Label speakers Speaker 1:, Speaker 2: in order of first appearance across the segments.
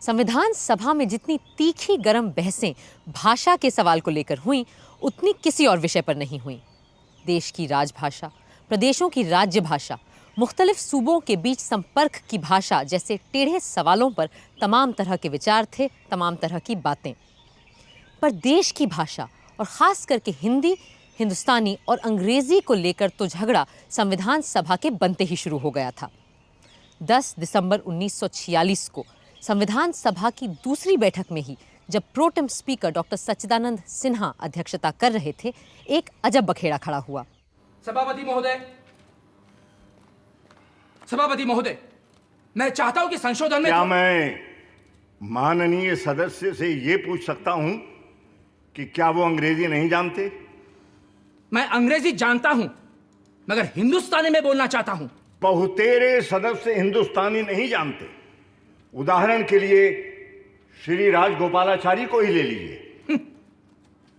Speaker 1: संविधान सभा में जितनी तीखी गरम बहसें भाषा के सवाल को लेकर हुईं, उतनी किसी और विषय पर नहीं हुईं। देश की राजभाषा, प्रदेशों की राज्य भाषा, मुख्तलिफ सूबों के बीच संपर्क की भाषा जैसे टेढ़े सवालों पर तमाम तरह के विचार थे, तमाम तरह की बातें। पर देश की भाषा और ख़ास करके हिंदी, हिंदुस्तानी और अंग्रेज़ी को लेकर तो झगड़ा संविधान सभा के बनते ही शुरू हो गया था। 10 दिसंबर 1946 को संविधान सभा की दूसरी बैठक में ही जब प्रोटेम स्पीकर डॉक्टर सच्चिदानंद सिन्हा अध्यक्षता कर रहे थे, एक अजब बखेड़ा खड़ा हुआ।
Speaker 2: सभापति महोदय, मैं चाहता हूं कि संशोधन में...
Speaker 3: क्या मैं माननीय सदस्य से ये पूछ सकता हूं कि क्या वो अंग्रेजी नहीं जानते?
Speaker 2: मैं अंग्रेजी जानता हूं, मगर हिंदुस्तानी में बोलना चाहता हूं।
Speaker 3: बहुतेरे सदस्य हिंदुस्तानी नहीं जानते। उदाहरण के लिए श्री राजगोपालाचारी को ही ले लीजिए।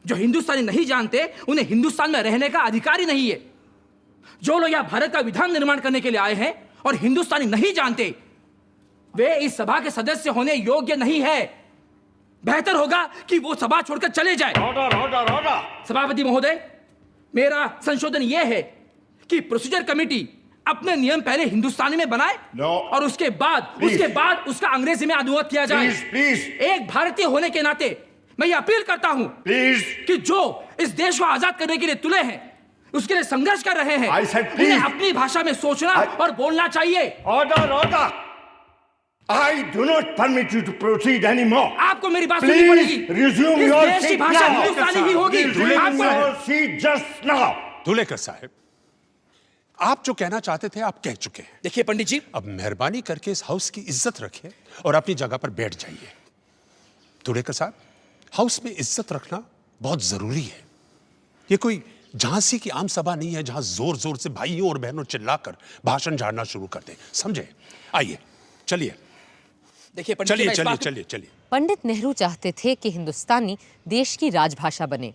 Speaker 2: जो हिंदुस्तानी नहीं जानते उन्हें हिंदुस्तान में रहने का अधिकार ही नहीं है। जो लोग यहाँ भारत का विधान निर्माण करने के लिए आए हैं और हिंदुस्तानी नहीं जानते, वे इस सभा के सदस्य होने योग्य नहीं है। बेहतर होगा कि वो सभा छोड़कर चले जाए।
Speaker 3: ऑर्डर।
Speaker 2: सभापति महोदय, मेरा संशोधन यह है कि प्रोसीजर कमेटी अपने नियम पहले हिंदुस्तानी में बनाए और उसके बाद उसका अंग्रेजी में अनुवाद किया जाए।
Speaker 3: प्लीज।
Speaker 2: एक भारतीय होने के नाते मैं ये अपील करता हूं कि जो इस देश को आजाद करने के लिए तुले हैं, उसके लिए संघर्ष कर रहे हैं, उन्हें अपनी भाषा में सोचना और बोलना चाहिए।
Speaker 3: Order. I do not permit you to proceed anymore.
Speaker 2: आपको मेरी बात सुननी पड़ेगी।
Speaker 3: Resume
Speaker 2: इस
Speaker 3: your
Speaker 2: देश की
Speaker 3: seat
Speaker 2: भाषा
Speaker 3: now.
Speaker 2: हिंदुस्तानी ही होगी।
Speaker 3: Resume your seat just now.
Speaker 4: Dhulekar साहब, आप जो कहना चाहते थे आप कह चुके हैं।
Speaker 2: देखिए पंडित जी,
Speaker 4: अब मेहरबानी करके इस हाउस की इज्जत रखिए और अपनी जगह पर बैठ जाइए। धुलेकर साहब, हाउस में इज्जत रखना बहुत जरूरी है। ये कोई झांसी की आम सभा नहीं है जहां जोर जोर से भाइयों और बहनों चिल्लाकर भाषण झाड़ना शुरू कर दें। समझे? आइए, चलिए।
Speaker 2: देखिए
Speaker 4: चलिए।
Speaker 1: पंडित नेहरू चाहते थे कि हिंदुस्तानी देश की राजभाषा बने।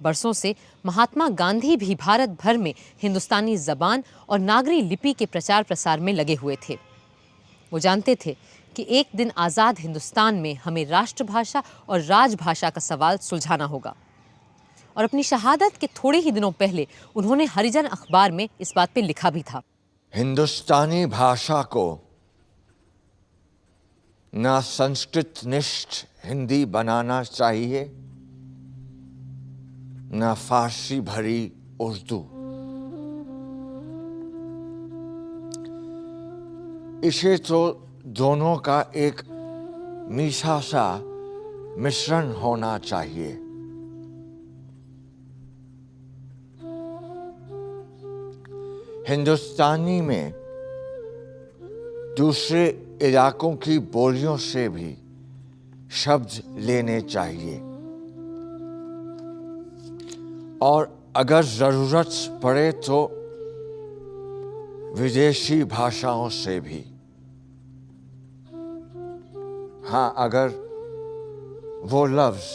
Speaker 1: बरसों से महात्मा गांधी भी भारत भर में हिंदुस्तानी जबान और नागरी लिपि के प्रचार प्रसार में लगे हुए थे। वो जानते थे कि एक दिन आज़ाद हिंदुस्तान में हमें राष्ट्रभाषा और राजभाषा का सवाल सुलझाना होगा। और अपनी शहादत के थोड़े ही दिनों पहले उन्होंने हरिजन अखबार में इस बात पे लिखा भी था।
Speaker 5: हिंदुस्तानी भाषा को न संस्कृत निष्ठ हिंदी बनाना चाहिए, न फारसी भरी उर्दू। इसे तो दोनों का एक मीठा सा मिश्रण होना चाहिए। हिंदुस्तानी में दूसरे इलाकों की बोलियों से भी शब्द लेने चाहिए और अगर जरूरत पड़े तो विदेशी भाषाओं से भी। हाँ, अगर वो लफ्ज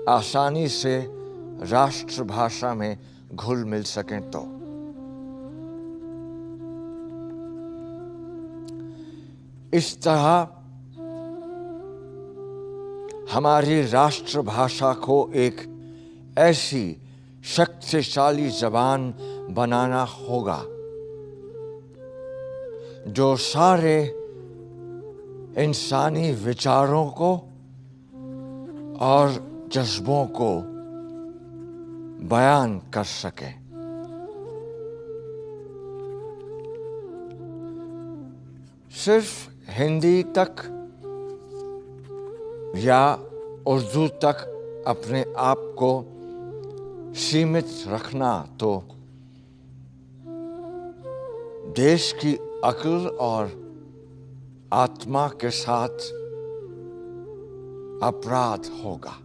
Speaker 5: आसानी से राष्ट्रभाषा में घुल मिल सकें तो। इस तरह हमारी राष्ट्रभाषा को एक ऐसी शक्तिशाली जबान बनाना होगा जो सारे इंसानी विचारों को और जज्बों को बयान कर सके। सिर्फ हिंदी तक या उर्दू तक अपने आप को सीमित रखना तो देश की अक्ल और आत्मा के साथ अपराध होगा।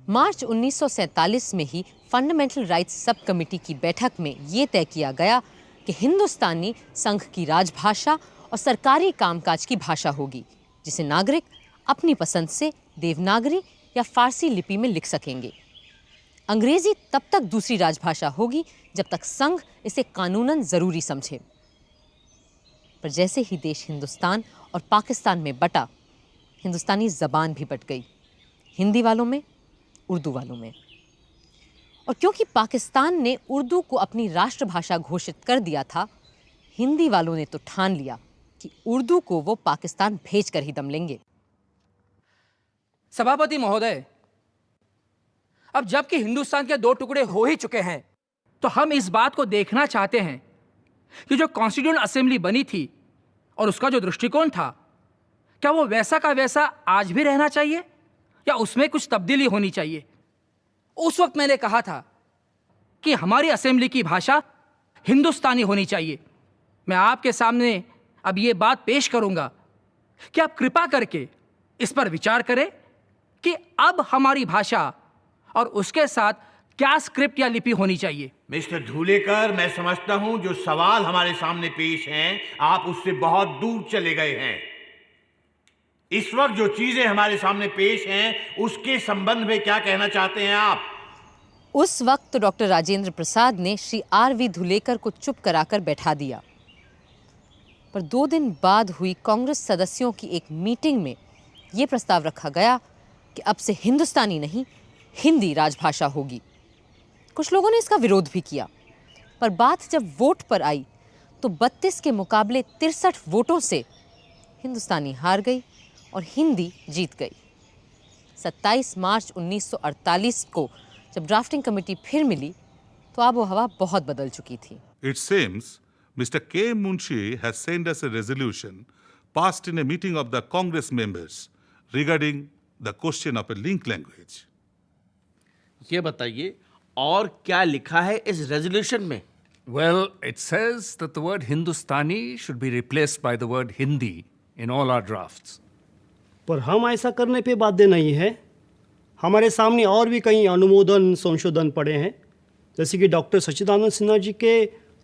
Speaker 1: मार्च 1947 में ही फंडामेंटल राइट्स सब कमेटी की बैठक में ये तय किया गया कि हिंदुस्तानी संघ की राजभाषा और सरकारी कामकाज की भाषा होगी, जिसे नागरिक अपनी पसंद से देवनागरी या फारसी लिपि में लिख सकेंगे। अंग्रेजी तब तक दूसरी राजभाषा होगी जब तक संघ इसे कानूनन जरूरी समझे। पर जैसे ही देश हिंदुस्तान और पाकिस्तान में बटा, हिंदुस्तानी ज़बान भी बट गई, हिंदी वालों में, उर्दू वालों में। और क्योंकि पाकिस्तान ने उर्दू को अपनी राष्ट्रभाषा घोषित कर दिया था, हिंदी वालों ने तो ठान लिया कि उर्दू को वो पाकिस्तान भेज कर ही दम लेंगे।
Speaker 2: सभापति महोदय, अब जबकि हिंदुस्तान के 2 टुकड़े हो ही चुके हैं, तो हम इस बात को देखना चाहते हैं कि जो कॉन्स्टिट्यूएंट असेंबली बनी थी और उसका जो दृष्टिकोण था, क्या वो वैसा का वैसा आज भी रहना चाहिए या उसमें कुछ तब्दीली होनी चाहिए। उस वक्त मैंने कहा था कि हमारी असेंबली की भाषा हिंदुस्तानी होनी चाहिए। मैं आपके सामने अब ये बात पेश करूंगा कि आप कृपा करके इस पर विचार करें कि अब हमारी भाषा और उसके साथ क्या स्क्रिप्ट या लिपि होनी चाहिए।
Speaker 6: मिस्टर धूलेकर, मैं समझता हूं जो सवाल हमारे सामने पेश हैं, आप उससे बहुत दूर चले गए हैं। इस वक्त जो चीजें हमारे सामने पेश हैं, उसके संबंध में क्या कहना चाहते हैं आप?
Speaker 1: उस वक्त तो डॉक्टर राजेंद्र प्रसाद ने श्री आर.वी. धुलेकर को चुप कराकर बैठा दिया, पर 2 दिन बाद हुई कांग्रेस सदस्यों की एक मीटिंग में ये प्रस्ताव रखा गया कि अब से हिंदुस्तानी नहीं, हिंदी राजभाषा होगी। कुछ लोगों ने इसका विरोध भी किया, पर बात जब वोट पर आई तो 32 के मुकाबले 63 वोटों से हिंदुस्तानी हार गई और हिंदी जीत गई। 27 मार्च 1948 को जब ड्राफ्टिंग कमेटी फिर मिली तो आबो हवा बहुत बदल चुकी थी।
Speaker 7: It seems Mr. K. Munshi has sent us a resolution passed in a meeting of the Congress members regarding the question of a link language.
Speaker 8: ये बताइए और क्या लिखा है इस रेजोल्यूशन में?
Speaker 9: Well, it says that the word Hindustani should be replaced by the word Hindi in all our drafts.
Speaker 10: पर हम ऐसा करने पे बाध्य नहीं है। हमारे सामने और भी कई अनुमोदन संशोधन पड़े हैं, जैसे कि डॉक्टर सच्चिदानंद सिन्हा जी के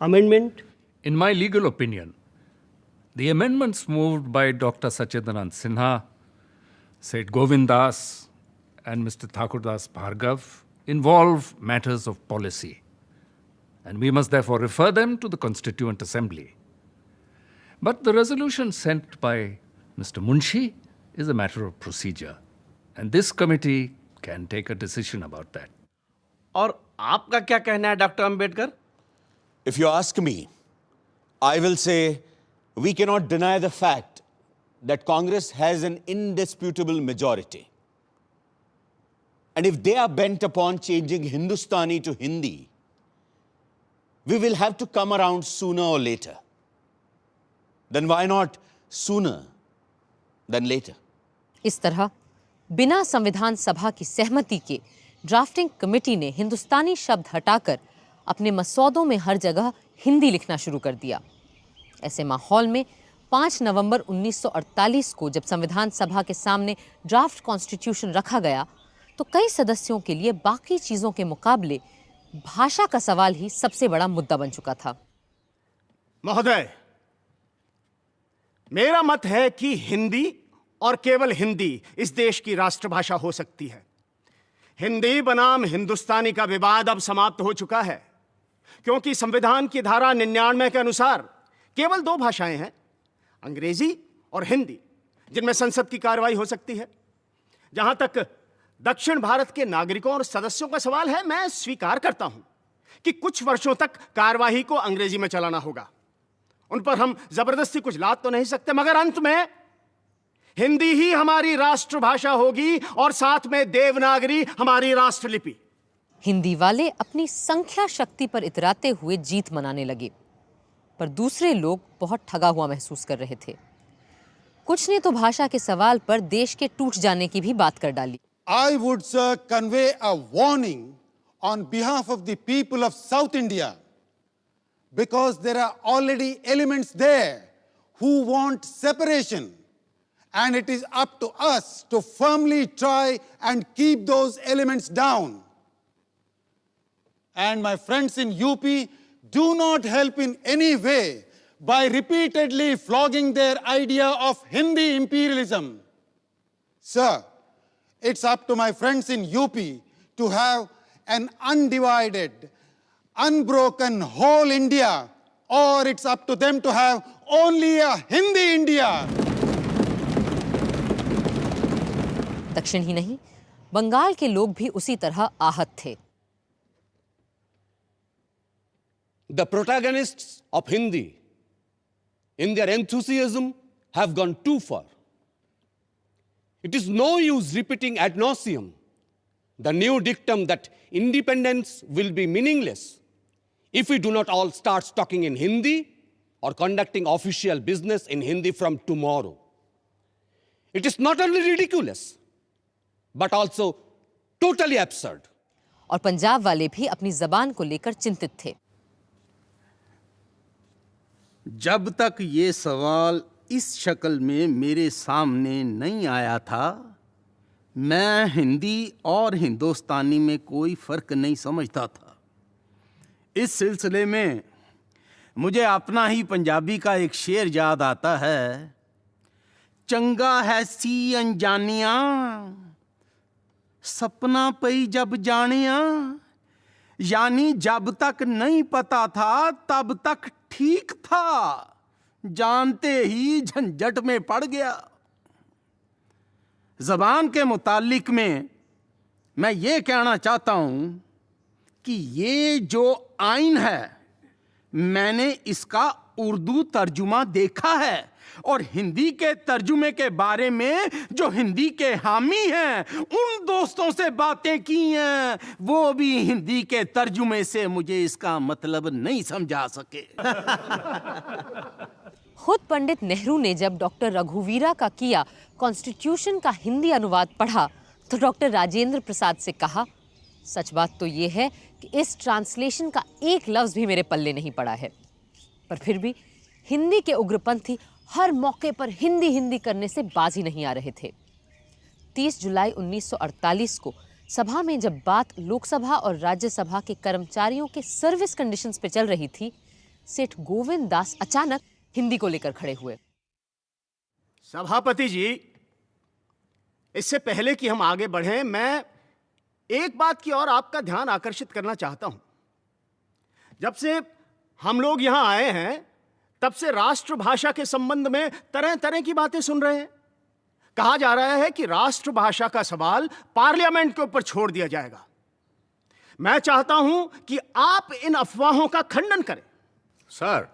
Speaker 10: amendment.
Speaker 9: In my legal opinion, the amendments moved by Dr. Sachidanand Sinha, Seth Govind Das, and Mr. Thakurdas Bhargav involve matters of policy, and we must therefore refer them to the Constituent Assembly. But the resolution sent by Mr. Munshi is a matter of procedure, and this committee can take a decision about that.
Speaker 8: और आपका क्या कहना है doctor Ambedkar?
Speaker 11: If you ask me, I will say we cannot deny the fact that Congress has an indisputable majority. And if they are bent upon changing Hindustani to Hindi, we will have to come around sooner or later. Then why not sooner than later?
Speaker 1: इस तरह बिना संविधान सभा की सहमति के drafting committee ने हिंदुस्तानी शब्द हटाकर अपने मसौदों में हर जगह हिंदी लिखना शुरू कर दिया। ऐसे माहौल में 5 नवंबर 1948 को जब संविधान सभा के सामने ड्राफ्ट कॉन्स्टिट्यूशन रखा गया तो कई सदस्यों के लिए बाकी चीजों के मुकाबले भाषा का सवाल ही सबसे बड़ा मुद्दा बन चुका था।
Speaker 10: महोदय, मेरा मत है कि हिंदी और केवल हिंदी इस देश की राष्ट्रभाषा हो सकती है। हिंदी बनाम हिंदुस्तानी का विवाद अब समाप्त हो चुका है, क्योंकि संविधान की धारा 99 के अनुसार केवल 2 भाषाएं हैं, अंग्रेजी और हिंदी, जिनमें संसद की कार्रवाई हो सकती है। जहां तक दक्षिण भारत के नागरिकों और सदस्यों का सवाल है, मैं स्वीकार करता हूं कि कुछ वर्षों तक कार्यवाही को अंग्रेजी में चलाना होगा। उन पर हम जबरदस्ती कुछ लाद तो नहीं सकते, मगर अंत में हिंदी ही हमारी राष्ट्रभाषा होगी और साथ में देवनागरी हमारी राष्ट्रलिपि।
Speaker 1: हिंदी वाले अपनी संख्या शक्ति पर इतराते हुए जीत मनाने लगे, पर दूसरे लोग बहुत ठगा हुआ महसूस कर रहे थे। कुछ ने तो भाषा के सवाल पर देश के टूट जाने की भी बात कर डाली।
Speaker 12: I would, sir, convey a warning on behalf of the people of South India, because there are already elements there who want separation, and it is up to us to firmly try and keep those elements down. And my friends in UP, do not help in any way by repeatedly flogging their idea of Hindi imperialism. Sir, it's up to my friends in UP to have an undivided, unbroken whole India, or it's up to them to have only a Hindi India.
Speaker 1: दक्षिण ही नहीं, बंगाल के लोग भी उसी तरह आहत थे।
Speaker 13: The protagonists of Hindi, in their enthusiasm, have gone too far. It is no use repeating ad nauseum the new dictum that independence will be meaningless if we do not all start talking in Hindi or conducting official business in Hindi from tomorrow. It is not only ridiculous, but also totally absurd.
Speaker 1: और पंजाब वाले भी अपनी जबान को लेकर चिंतित थे।
Speaker 8: जब तक ये सवाल इस शक्ल में मेरे सामने नहीं आया था, मैं हिंदी और हिंदुस्तानी में कोई फर्क नहीं समझता था। इस सिलसिले में मुझे अपना ही पंजाबी का एक शेर याद आता है, चंगा है सी अनजानिया, सपना पई जब जानिया। यानी जब तक नहीं पता था तब तक ठीक था, जानते ही झंझट में पड़ गया। जबान के मुतालिक में मैं ये कहना चाहता हूं कि ये जो आइन है, मैंने इसका उर्दू तर्जुमा देखा है और हिंदी के तर्जुमे के बारे में जो हिंदी के हामी हैं, उन दोस्तों से बातें की हैं, वो भी हिंदी के तर्जुमे से मुझे इसका मतलब नहीं समझा सके।
Speaker 1: खुद पंडित नेहरू ने जब डॉक्टर रघुवीरा का किया कॉन्स्टिट्यूशन का हिंदी अनुवाद पढ़ा तो डॉक्टर राजेंद्र प्रसाद से कहा, सच बात तो ये है कि इस ट्रांसलेशन का एक लफ्ज भी मेरे पल्ले नहीं पड़ा है। पर फिर भी हिंदी के उग्रपंथी हर मौके पर हिंदी हिंदी करने से बाज ही नहीं आ रहे थे। 30 जुलाई 1948 को सभा में जब बात लोकसभा और राज्यसभा के कर्मचारियों के सर्विस कंडीशंस पे चल रही थी, सेठ गोविंद दास अचानक हिंदी को लेकर खड़े हुए।
Speaker 10: सभापति जी, इससे पहले कि हम आगे बढ़ें, मैं एक बात की ओर आपका ध्यान आकर्षित करना चाहता हूं। जब से हम लोग यहां आए हैं, तब से राष्ट्रभाषा के संबंध में तरह तरह की बातें सुन रहे हैं। कहा जा रहा है कि राष्ट्रभाषा का सवाल पार्लियामेंट के ऊपर छोड़ दिया जाएगा। मैं चाहता हूं कि आप इन अफवाहों का खंडन करें।
Speaker 14: Sir,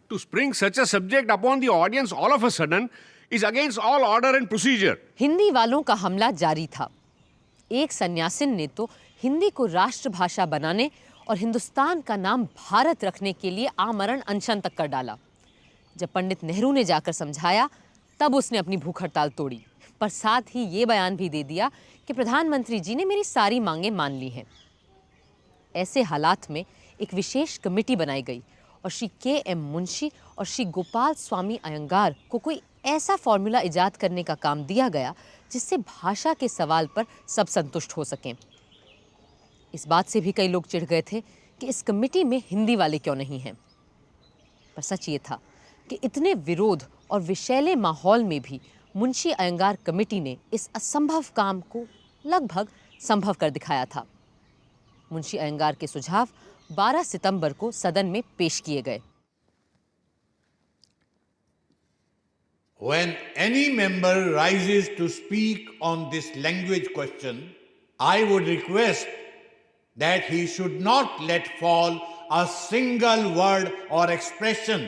Speaker 14: to spring such a subject upon the audience all of a sudden is against all order and procedure.
Speaker 1: Hindi वालों का हमला जारी था। एक सन्यासिन ने तो हिंदी को राष्ट्रभाषा बनाने और हिंदुस्तान का नाम भारत रखने के लिए आमरण अनशन तक कर डाला। जब पंडित नेहरू ने जाकर समझाया, तब उसने अपनी भूख हड़ताल तोड़ी, पर साथ ही ये बयान भी दे दिया कि प्रधानमंत्री जी ने मेरी सारी मांगें मान ली हैं। ऐसे हालात में एक विशेष कमेटी बनाई गई और श्री के.एम. मुंशी और श्री गोपाल स्वामी अयंगार को कोई ऐसा फॉर्मूला इजाद करने का काम दिया गया जिससे भाषा के सवाल पर सब संतुष्ट हो सकें। इस बात से भी कई लोग चिढ़ गए थे कि इस कमेटी में हिंदी वाले क्यों नहीं हैं। पर सच ये था कि इतने विरोध और विषैले माहौल में भी मुंशी अयंगार कमेटी ने इस असंभव काम को लगभग संभव कर दिखाया था। मुंशी अयंगार के सुझाव 12 सितंबर को सदन में पेश किए गए।
Speaker 6: When any member rises to speak on this language question, I would request that he should not let fall a single word or expression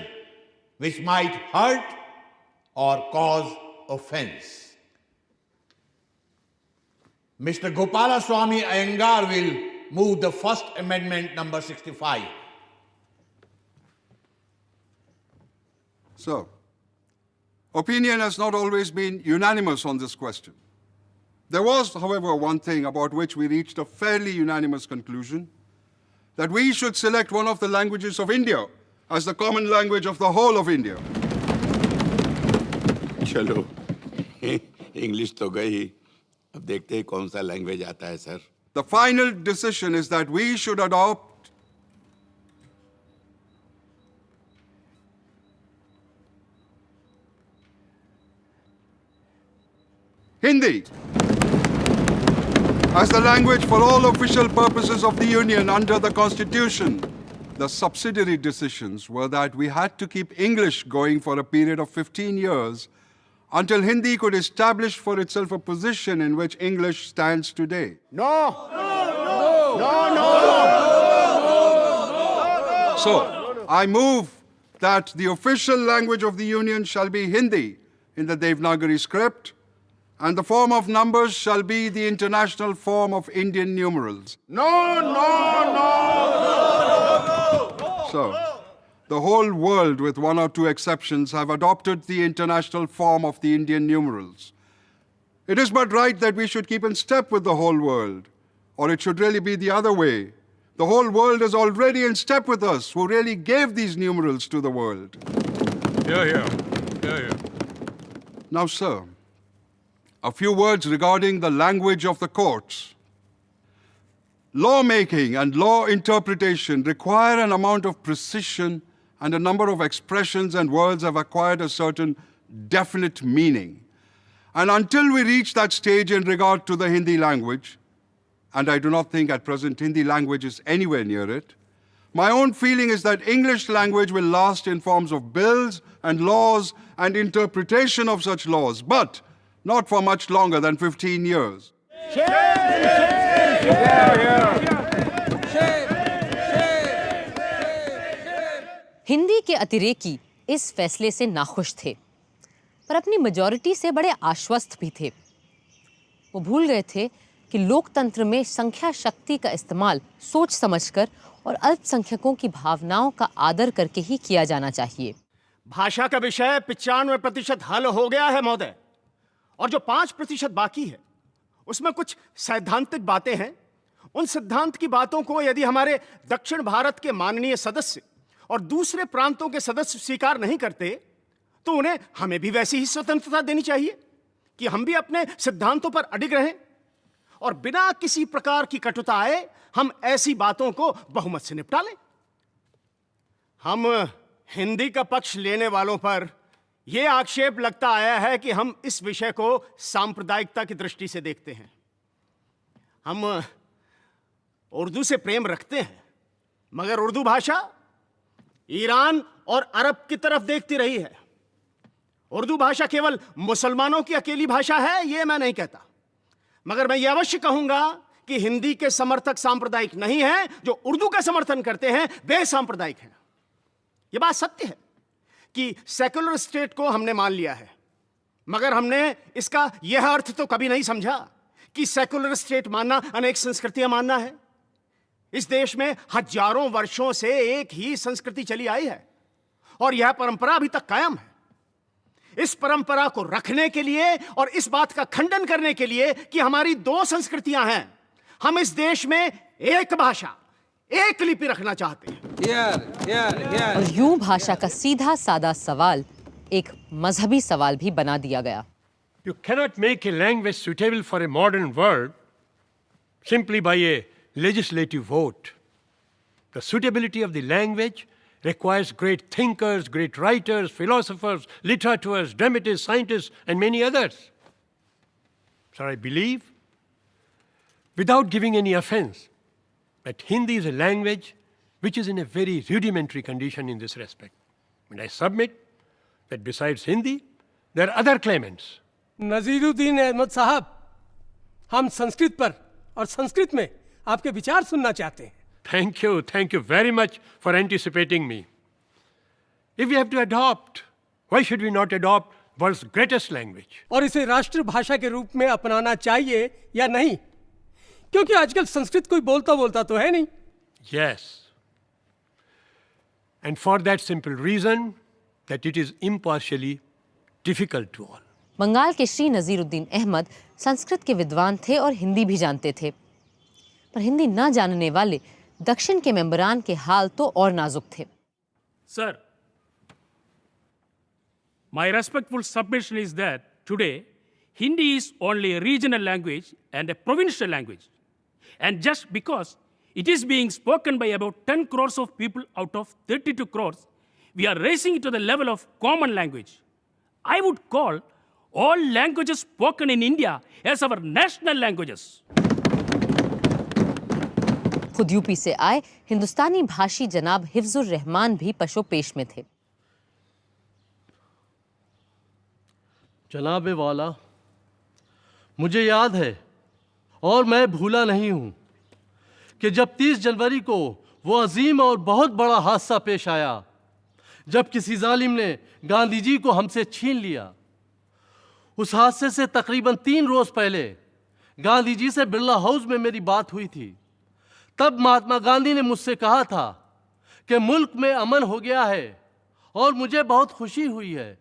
Speaker 6: which might hurt or cause offense. Mr. Gopalaswamy Iyengar will move the first amendment number 65.
Speaker 15: Sir, opinion has not always been unanimous on this question. There was, however, one thing about which we reached a fairly unanimous conclusion, that we should select one of the languages of India as the common language of the whole of India.
Speaker 16: चलो, English तो गई, अब देखते हैं कौन सा language आता है sir.
Speaker 15: The final decision is that we should adopt Hindi as the language for all official purposes of the Union under the Constitution. The subsidiary decisions were that we had to keep English going for a period of 15 years until Hindi could establish for itself a position in which English stands today.
Speaker 10: No!
Speaker 15: So, I move that the official language of the Union shall be Hindi in the Devanagari script, and the form of numbers shall be the international form of Indian numerals. So, the whole world, with one or two exceptions, have adopted the international form of the Indian numerals. It is but right that we should keep in step with the whole world, or it should really be the other way. The whole world is already in step with us, who really gave these numerals to the world.
Speaker 7: Here.
Speaker 15: Now, sir, a few words regarding the language of the courts. Lawmaking and law interpretation require an amount of precision, and a number of expressions and words have acquired a certain definite meaning. And until we reach that stage in regard to the Hindi language, and I do not think at present Hindi language is anywhere near it, my own feeling is that English language will last in forms of bills and laws and interpretation of such laws, but not for much longer than 15 years.
Speaker 1: Hindi के अतिरेकी इस फैसले से नाखुश थे, पर अपनी majority से बड़े आश्वस्त भी थे। वो भूल गए थे कि लोकतंत्र में संख्या शक्ति का इस्तेमाल सोच समझकर और अल्पसंख्यकों की भावनाओं का आदर करके ही किया जाना चाहिए।
Speaker 10: भाषा का विषय 95% हल हो गया है महोदय, और जो 5% बाकी है उसमें कुछ सैद्धांतिक बातें हैं। उन सिद्धांत की बातों को यदि हमारे दक्षिण भारत के माननीय सदस्य और दूसरे प्रांतों के सदस्य स्वीकार नहीं करते, तो उन्हें हमें भी वैसी ही स्वतंत्रता देनी चाहिए कि हम भी अपने सिद्धांतों पर अडिग रहें, और बिना किसी प्रकार की कटुता आए हम ऐसी बातों को बहुमत से निपटा लें। हम हिंदी का पक्ष लेने वालों पर यह आक्षेप लगता आया है कि हम इस विषय को सांप्रदायिकता की दृष्टि से देखते हैं। हम उर्दू से प्रेम रखते हैं, मगर उर्दू भाषा ईरान और अरब की तरफ देखती रही है। उर्दू भाषा केवल मुसलमानों की अकेली भाषा है, यह मैं नहीं कहता, मगर मैं यह अवश्य कहूंगा कि हिंदी के समर्थक सांप्रदायिक नहीं हैं। जो उर्दू का समर्थन करते हैं वे सांप्रदायिक हैं। यह बात सत्य है कि सेकुलर स्टेट को हमने मान लिया है, मगर हमने इसका यह अर्थ तो कभी नहीं समझा कि सेकुलर स्टेट मानना अनेक संस्कृतियां मानना है। इस देश में हजारों वर्षों से एक ही संस्कृति चली आई है और यह परंपरा अभी तक कायम है। इस परंपरा को रखने के लिए और इस बात का खंडन करने के लिए कि हमारी दो संस्कृतियां हैं, हम इस देश में एक भाषा, एक लिपि रखना चाहते हैं।
Speaker 1: और यूं भाषा का सीधा सादा सवाल एक मजहबी सवाल भी बना दिया गया।
Speaker 17: You cannot make a language suitable for a modern world simply by a legislative vote. The suitability of the language requires great thinkers, great writers, philosophers, literateurs, dramatists, scientists, and many others. So I believe, without giving any offense, that Hindi is a language which is in a very rudimentary condition in this respect. And I submit that besides Hindi, there are other claimants.
Speaker 18: Naziruddin Ahmad साहब, हम संस्कृत पर और संस्कृत में आपके विचार सुनना चाहते हैं।
Speaker 17: Thank you very much for anticipating me. If we have to adopt, why should we not adopt world's greatest language?
Speaker 18: और इसे राष्ट्रभाषा के रूप में अपनाना चाहिए या नहीं? क्योंकि आजकल संस्कृत कोई बोलता तो है नहीं।
Speaker 17: Yes. And for that simple reason that it is impartially difficult to all.
Speaker 1: Bengal के श्री नजीरुद्दीन अहमद संस्कृत के विद्वान थे और हिंदी भी जानते थे, पर हिंदी न जानने वाले दक्षिण के मेंबरान के हाल तो और नाजुक थे।
Speaker 19: Sir, my respectful submission is that today Hindi is only a regional language and a provincial language. And just because it is being spoken by about 10 crores of people out of 32 crores, we are raising it to the level of common language. I would call all languages spoken in India as our national languages.
Speaker 1: खुद UP से आए हिंदुस्तानी भाषी जनाब हिफ्जुर रहमान भी पशो पेश में थे।
Speaker 20: जनाबे वाला, मुझे याद है और मैं भूला नहीं हूं कि जब 30 जनवरी को वो अजीम और बहुत बड़ा हादसा पेश आया जब किसी जालिम ने गांधी जी को हमसे छीन लिया। उस हादसे से तकरीबन 3 रोज पहले गांधी जी से बिरला हाउस में मेरी बात हुई थी। तब महात्मा गांधी ने मुझसे कहा था कि मुल्क में अमन हो गया है और मुझे बहुत खुशी हुई है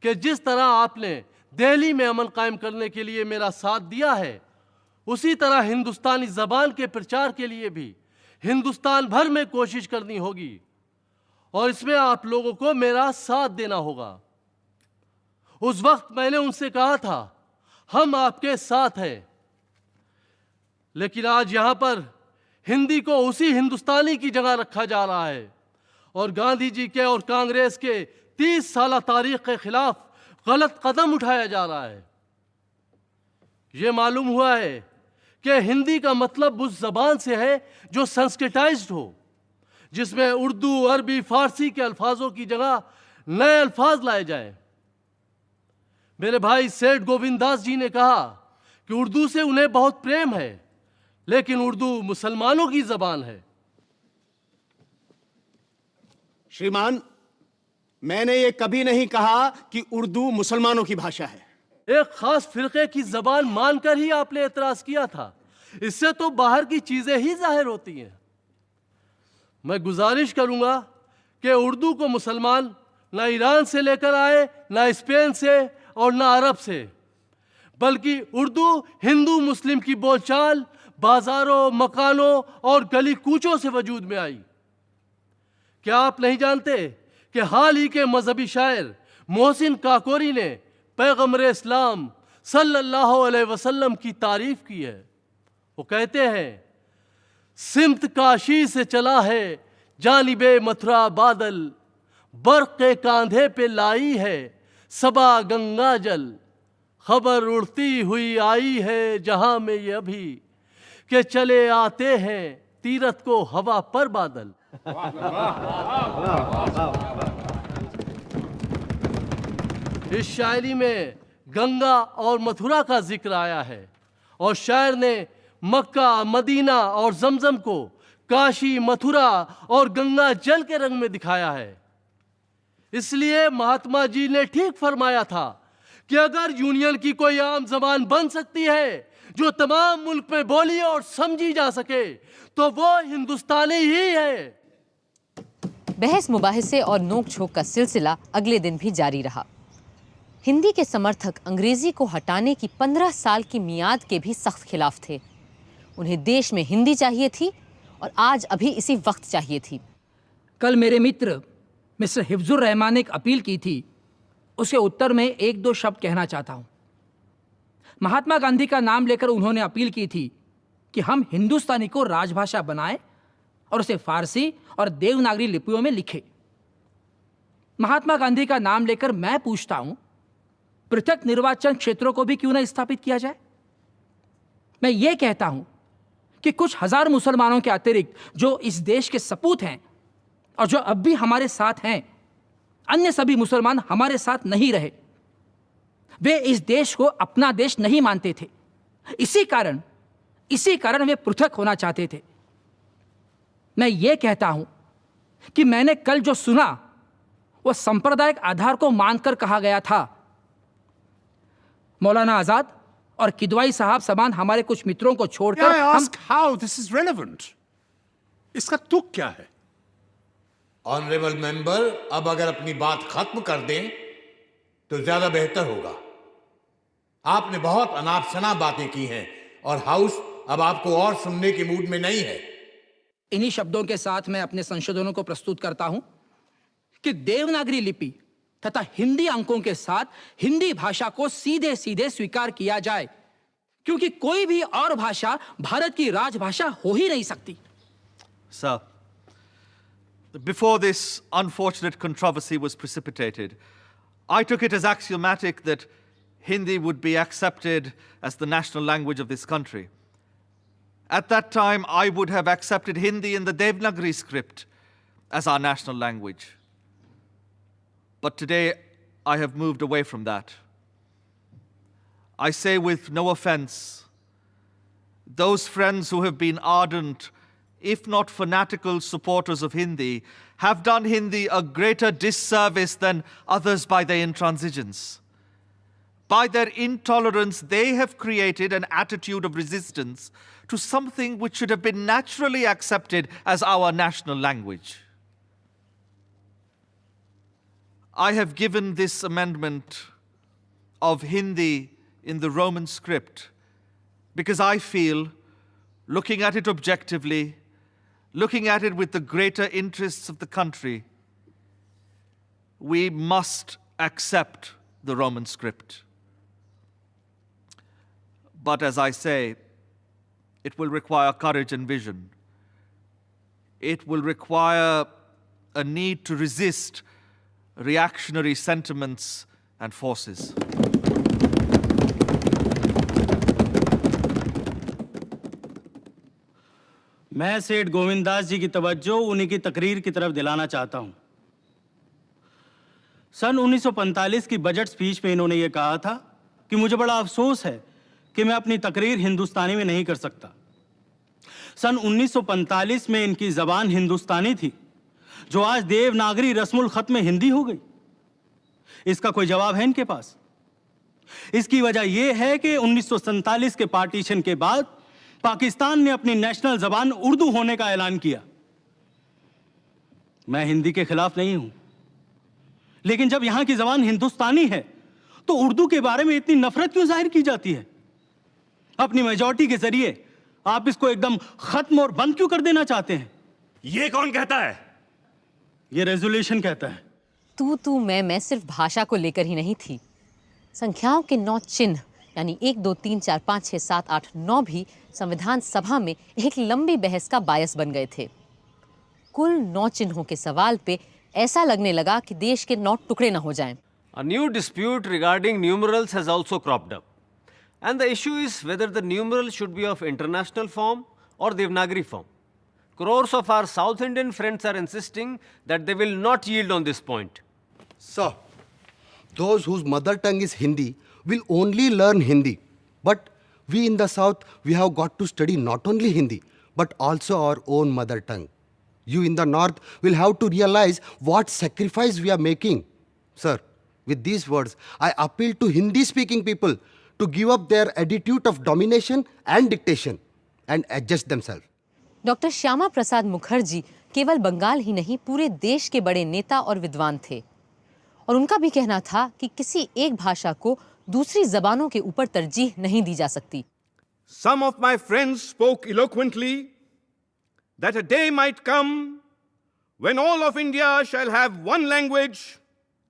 Speaker 20: कि जिस तरह आपने दिल्ली में अमन कायम करने के लिए मेरा साथ दिया है, उसी तरह हिंदुस्तानी ज़बान के प्रचार के लिए भी हिंदुस्तान भर में कोशिश करनी होगी और इसमें आप लोगों को मेरा साथ देना होगा। उस वक्त मैंने उनसे कहा था, हम आपके साथ हैं। लेकिन आज यहां पर हिंदी को उसी हिंदुस्तानी की जगह रखा जा रहा है और गांधी जी के और कांग्रेस के 30 साल तारीख के खिलाफ गलत कदम उठाया जा रहा है। ये मालूम हुआ है कि हिंदी का मतलब उस जबान से है जो संस्कृताइज्ड हो, जिसमें उर्दू, अरबी, फारसी के अल्फाजों की जगह नए अल्फाज लाए जाए। मेरे भाई सेठ गोविंद दास जी ने कहा कि उर्दू से उन्हें बहुत प्रेम है, लेकिन उर्दू मुसलमानों की जबान है।
Speaker 10: श्रीमान, मैंने ये कभी नहीं कहा कि उर्दू मुसलमानों की भाषा है।
Speaker 20: एक खास फिरके की जबान मानकर ही आपने एतराज किया था। इससे तो बाहर की चीजें ही जाहिर होती हैं। मैं गुजारिश करूंगा कि उर्दू को मुसलमान ना ईरान से लेकर आए, ना स्पेन से और ना अरब से, बल्कि उर्दू हिंदू मुस्लिम की बोलचाल बाजारों, मकानों और गली कूचों से वजूद में आई। क्या आप नहीं जानते कि हाल ही के मजहबी शायर मोहसिन काकोरी ने पैगम्बर इस्लाम सल्लल्लाहु अलैहि वसल्लम की तारीफ की है। वो कहते हैं, सिमत काशी से चला है जानिबे मथुरा बादल, बर्क़ के कांधे पे लाई है सबा गंगा जल, खबर उड़ती हुई आई है जहां में ये अभी के चले आते हैं तीरथ को हवा पर बादल। इस शायरी में गंगा और मथुरा का जिक्र आया है और शायर ने मक्का, मदीना और जमजम को काशी, मथुरा और गंगा जल के रंग में दिखाया है। इसलिए महात्मा जी ने ठीक फरमाया था कि अगर यूनियन की कोई आम जबान बन सकती है जो तमाम मुल्क में बोली और समझी जा सके, तो वो हिंदुस्तानी ही है।
Speaker 1: बहस मुबाहिसे और नोक झोंक का सिलसिला अगले दिन भी जारी रहा। हिंदी के समर्थक अंग्रेजी को हटाने की 15 साल की मियाद के भी सख्त खिलाफ थे। उन्हें देश में हिंदी चाहिए थी और आज अभी इसी वक्त चाहिए थी।
Speaker 2: कल मेरे मित्र मिस्टर हिफ्जुर रहमान ने एक अपील की थी, उसके उत्तर में 1-2 शब्द कहना चाहता हूँ। महात्मा गांधी का नाम लेकर उन्होंने अपील की थी कि हम हिंदुस्तानी को राजभाषा बनाएं और उसे फारसी और देवनागरी लिपियों में लिखें। महात्मा गांधी का नाम लेकर मैं पूछता हूँ, पृथक निर्वाचन क्षेत्रों को भी क्यों न स्थापित किया जाए? मैं ये कहता हूँ कि कुछ हजार मुसलमानों के अतिरिक्त जो इस देश के सपूत हैं और जो अब भी हमारे साथ हैं, अन्य सभी मुसलमान हमारे साथ नहीं रहे। वे इस देश को अपना देश नहीं मानते थे। इसी कारण वे पृथक होना चाहते थे। मैं ये कहता हूं कि मैंने कल जो सुना वो सांप्रदायिक आधार को मानकर कहा गया था। मौलाना आजाद और किदवाई साहब समान हमारे कुछ मित्रों को छोड़कर
Speaker 4: how this is relevant? इसका तुक क्या है?
Speaker 6: ऑनरेबल मेंबर, अब अगर अपनी बात खत्म कर दें तो ज्यादा बेहतर होगा। आपने बहुत अनाप शनाप बातें की हैं और हाउस अब आपको और सुनने के मूड में नहीं है।
Speaker 2: इन्हीं शब्दों के साथ मैं अपने संशोधनों को प्रस्तुत करता हूं कि देवनागरी लिपि तथा हिंदी अंकों के साथ हिंदी भाषा को सीधे सीधे स्वीकार किया जाए, क्योंकि कोई भी और भाषा भारत की राजभाषा हो ही नहीं सकती।
Speaker 21: Sir, before this unfortunate controversy was precipitated, I took it as axiomatic that Hindi would be accepted as the national language of this country. At that time, I would have accepted Hindi in the Devanagari script as our national language. But today, I have moved away from that. I say with no offense, those friends who have been ardent, if not fanatical supporters of Hindi, have done Hindi a greater disservice than others by their intransigence. By their intolerance, they have created an attitude of resistance to something which should have been naturally accepted as our national language. I have given this amendment of Hindi in the Roman script because I feel, looking at it objectively, looking at it with the greater interests of the country, we must accept the Roman script. But as I say, it will require courage and vision. It will require a need to resist reactionary sentiments and forces.
Speaker 3: मैं सेठ गोविंद दास जी की तवज्जो उन्हीं की तकरीर की तरफ दिलाना चाहता हूं। सन 1945 की बजट स्पीच में इन्होंने ये कहा था कि मुझे बड़ा अफसोस है कि मैं अपनी तकरीर हिंदुस्तानी में नहीं कर सकता। सन 1945 में इनकी जबान हिंदुस्तानी थी, जो आज देवनागरी रस्मुल खत में हिंदी हो गई। इसका कोई जवाब है इनके पास? इसकी वजह यह है कि 1947 के पार्टीशन के बाद पाकिस्तान ने अपनी नेशनल जबान उर्दू होने का ऐलान किया। मैं हिंदी के खिलाफ नहीं हूं, लेकिन जब यहां की जबान हिंदुस्तानी है तो उर्दू के बारे में इतनी नफरत क्यों जाहिर की जाती है? अपनी मेजॉरिटी के जरिए आप इसको एकदम खत्म और बंद क्यों कर देना चाहते हैं?
Speaker 22: ये कौन कहता है?
Speaker 3: ये रेजोल्यूशन कहता है।
Speaker 1: तू मैं सिर्फ भाषा को लेकर ही नहीं थी। संख्याओं के 9 चिन्ह यानी 1, 2, 3, 4, 5, 6, 7, 8, 9 भी संविधान सभा में एक लंबी बहस का बायस बन गए थे। कुल 9 चिन्हों के सवाल पे ऐसा लगने लगा कि देश के 9 टुकड़े न हो जाएं।
Speaker 14: A new dispute regarding numerals has also cropped up. And the issue is whether the numeral should be of international form or Devanagari form. Crores of our South Indian friends are insisting that they will not yield on this point.
Speaker 23: Sir, those whose mother tongue is Hindi will only learn Hindi. But we in the South, we have got to study not only Hindi, but also our own mother tongue. You in the North will have to realize what sacrifice we are making. Sir, with these words, I appeal to Hindi-speaking people to give up their attitude of domination and dictation and adjust themselves.
Speaker 1: Doctor Shyama Prasad Mukherjee केवल बंगाल ही नहीं पूरे देश के बड़े नेता और विद्वान थे, और उनका भी कहना था कि किसी एक भाषा को दूसरी जबानों के ऊपर तरजीह नहीं दी जा सकती।
Speaker 10: Some of my friends spoke eloquently that a day might come when all of India shall have one language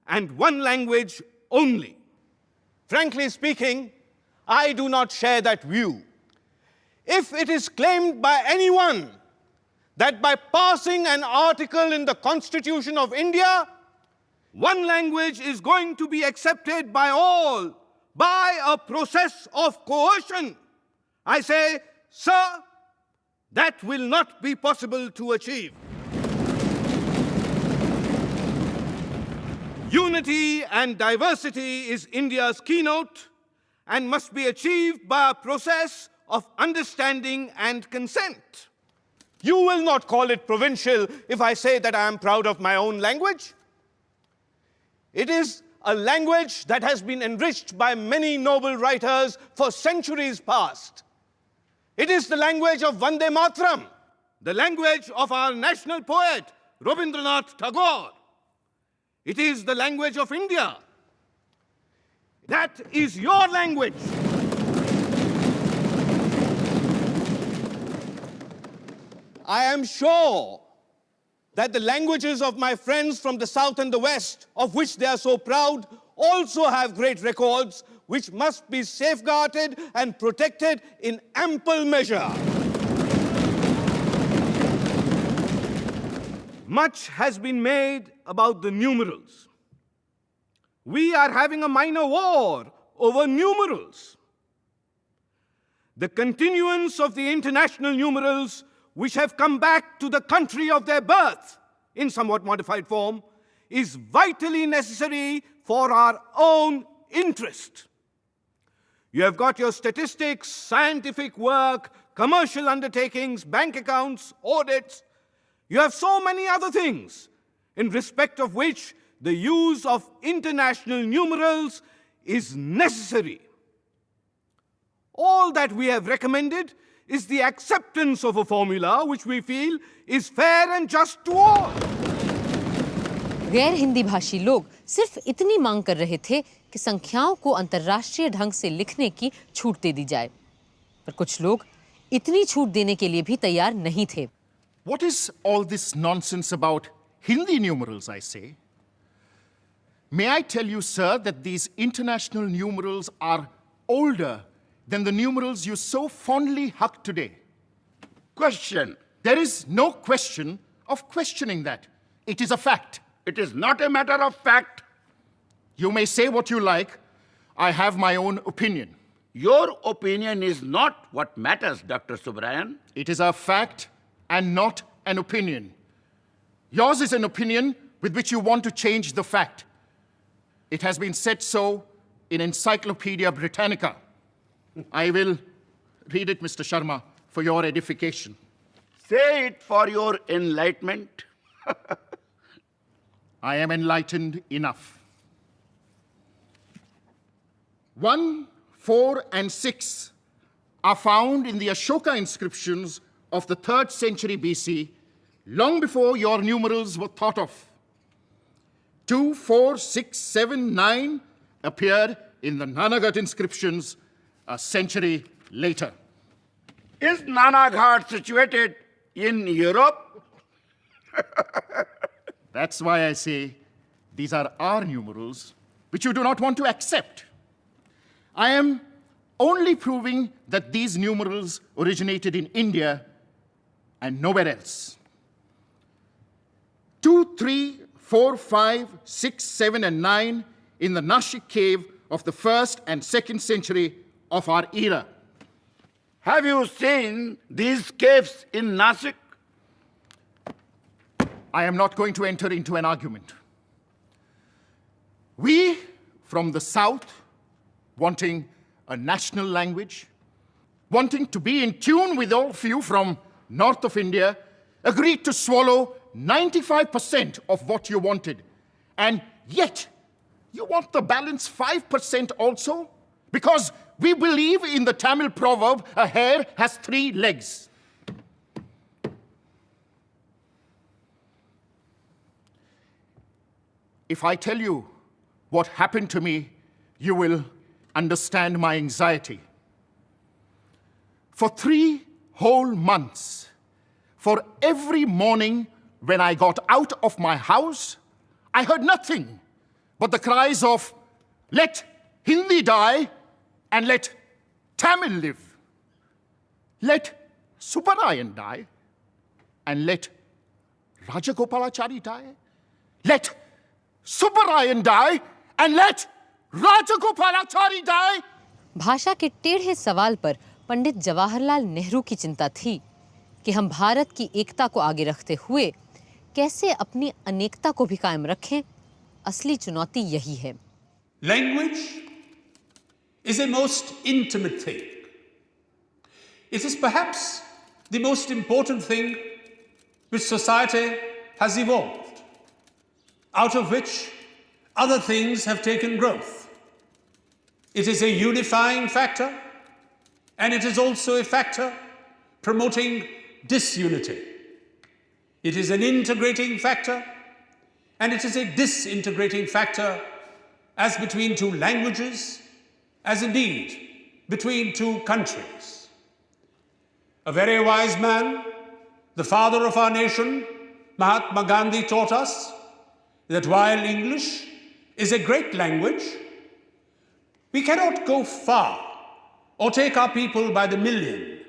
Speaker 10: and one language only. Frankly speaking, I do not share that view. If it is claimed by anyone that by passing an article in the Constitution of India, one language is going to be accepted by all by a process of coercion, I say, sir, that will not be possible to achieve. Unity and diversity is India's keynote and must be achieved by a process of understanding and consent. You will not call it provincial if I say that I am proud of my own language. It is a language that has been enriched by many noble writers for centuries past. It is the language of Vande Mataram, the language of our national poet, Rabindranath Tagore. It is the language of India. That is your language. I am sure that the languages of my friends from the South and the West, of which they are so proud, also have great records which must be safeguarded and protected in ample measure. Much has been made about the numerals. We are having a minor war over numerals. The continuance of the international numerals, which have come back to the country of their birth in somewhat modified form, is vitally necessary for our own interest.
Speaker 5: You have got your statistics, scientific work, commercial undertakings, bank accounts, audits. You have so many other things in respect of which the use of international numerals is necessary. All that we have recommended is the acceptance of a formula which we feel is fair and just to all.
Speaker 1: गैर हिंदी भाषी लोग सिर्फ इतनी मांग कर रहे थे कि संख्याओं को अंतर्राष्ट्रीय ढंग से लिखने की छूट दे दी जाए, पर कुछ लोग इतनी छूट देने के लिए भी तैयार नहीं थे।
Speaker 9: What is all this nonsense about Hindi numerals, I say? May I tell you, sir, that these international numerals are older than the numerals you so fondly hug today?
Speaker 16: Question.
Speaker 9: There is no question of questioning that. It is a fact.
Speaker 16: It is not a matter of fact.
Speaker 9: You may say what you like. I have my own opinion.
Speaker 16: Your opinion is not what matters, Dr. Subrayan.
Speaker 9: It is a fact and not an opinion. Yours is an opinion with which you want to change the fact. It has been said so in Encyclopedia Britannica. I will read it, Mr. Sharma, for your edification.
Speaker 16: Say it for your enlightenment.
Speaker 9: I am enlightened enough. 1, 4, and 6 are found in the Ashoka inscriptions of the 3rd century BC, long before your numerals were thought of. 2, 4, 6, 7, 9 appeared in the Nanagarh inscriptions a century later.
Speaker 16: Is Nanagarh situated in Europe?
Speaker 9: That's why I say these are our numerals, which you do not want to accept. I am only proving that these numerals originated in India and nowhere else. 2, 3, 4, 5, 6, 7, and 9 in the Nashik cave of the 1st and 2nd century of our era.
Speaker 16: Have you seen these caves in Nashik?
Speaker 9: I am not going to enter into an argument. We from the South, wanting a national language, wanting to be in tune with all of you from north of India, agreed to swallow 95% of what you wanted. And yet, you want the balance 5% also? Because we believe in the Tamil proverb, a hare has 3 legs. If I tell you what happened to me, you will understand my anxiety. For 3 whole months, for every morning when I got out of my house, I heard nothing but the cries of, "Let Hindi die and let Tamil live. Let Subbarayan die and let Rajagopalachari die. Let Subbarayan die and let Rajagopalachari die."
Speaker 1: भाषा के टेढ़े सवाल पर पंडित जवाहरलाल नेहरू की चिंता थी कि हम भारत की एकता को आगे रखते हुए कैसे अपनी अनेकता को भी कायम रखें। असली चुनौती यही है।
Speaker 4: Language is a most intimate thing. It is perhaps the most important thing which society has evolved, out of which other things have taken growth. It is a unifying factor, and it is also a factor promoting disunity. It is an integrating factor, and it is a disintegrating factor, as between 2 languages, as indeed between 2 countries. A very wise man, the father of our nation, Mahatma Gandhi, taught us that while English is a great language, we cannot go far or take our people by the million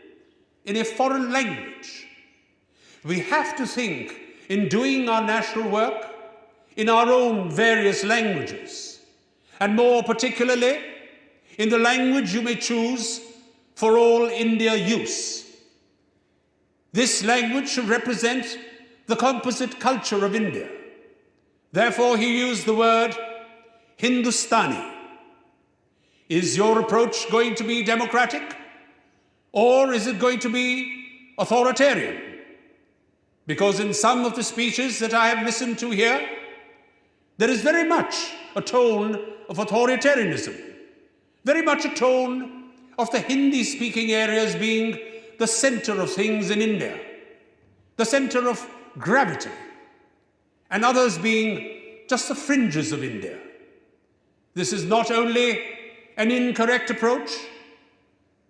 Speaker 4: in a foreign language. We have to think in doing our national work in our own various languages, and more particularly in the language you may choose for all India use. This language should represent the composite culture of India. Therefore, he used the word Hindustani. Is your approach going to be democratic, or is it going to be authoritarian? Because in some of the speeches that I have listened to here, there is very much a tone of authoritarianism, very much a tone of the Hindi-speaking areas being the center of things in India, the center of gravity, and others being just the fringes of India. This is not only an incorrect approach,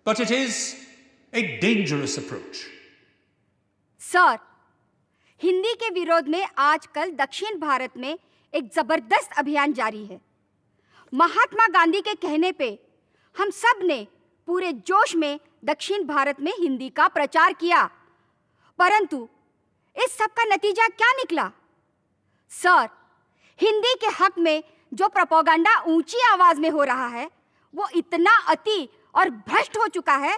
Speaker 4: but it is a dangerous approach.
Speaker 11: Sir, Hindi के विरोध में आजकल दक्षिण भारत में एक जबरदस्त अभियान जारी है। महात्मा गांधी के कहने पे हम सब ने पूरे जोश में दक्षिण भारत में हिंदी का प्रचार किया, परंतु इस सब का नतीजा क्या निकला? सर, हिंदी के हक में जो प्रोपेगेंडा ऊंची आवाज में हो रहा है, वो इतना अति और भ्रष्ट हो चुका है